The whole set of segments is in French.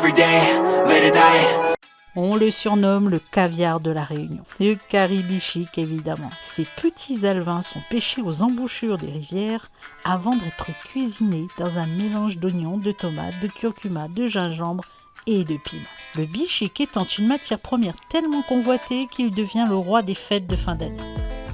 every day, late at night. On le surnomme le caviar de la Réunion. Le caribichique, évidemment. Ces petits alevins sont pêchés aux embouchures des rivières avant d'être cuisinés dans un mélange d'oignons, de tomates, de curcuma, de gingembre et de piment. Le bichique étant une matière première tellement convoitée qu'il devient le roi des fêtes de fin d'année.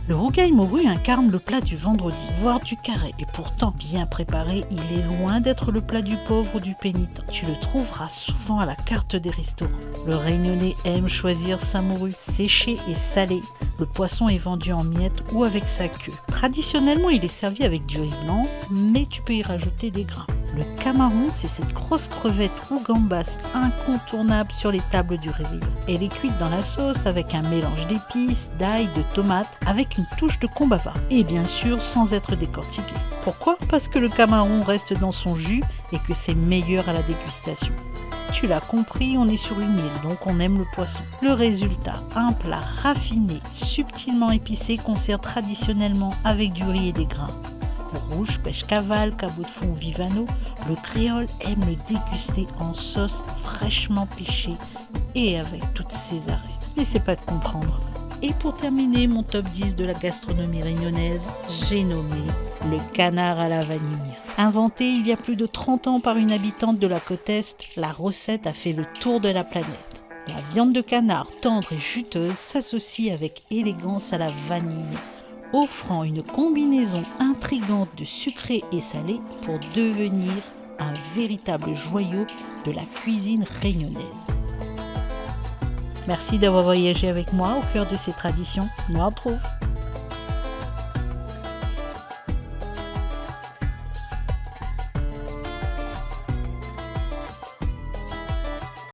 Le rougail morue incarne le plat du vendredi, voire du carré, et pourtant bien préparé, il est loin d'être le plat du pauvre ou du pénitent. Tu le trouveras souvent à la carte des restaurants. Le Réunionnais aime choisir sa morue, séchée et salée. Le poisson est vendu en miettes ou avec sa queue. Traditionnellement, il est servi avec du riz blanc, mais tu peux y rajouter des grains. Le camaron, c'est cette grosse crevette ou gambasse incontournable sur les tables du réveillon. Elle est cuite dans la sauce avec un mélange d'épices, d'ail, de tomates, avec une touche de combava. Et bien sûr, sans être décortiqué. Pourquoi ? Parce que le camaron reste dans son jus et que c'est meilleur à la dégustation. Tu l'as compris, on est sur une île, donc on aime le poisson. Le résultat, un plat raffiné, subtilement épicé qu'on sert traditionnellement avec du riz et des grains. Le rouge, pêche cavale, cabot de fond ou vivano, le créole aime le déguster en sauce fraîchement pêchée et avec toutes ses arêtes. N'essaie pas de comprendre. Et pour terminer mon top 10 de la gastronomie réunionnaise, j'ai nommé le canard à la vanille. Inventé il y a plus de 30 ans par une habitante de la côte Est, la recette a fait le tour de la planète. La viande de canard tendre et juteuse s'associe avec élégance à la vanille, offrant une combinaison intrigante de sucré et salé pour devenir un véritable joyau de la cuisine réunionnaise. Merci d'avoir voyagé avec moi au cœur de ces traditions. Noir trouve.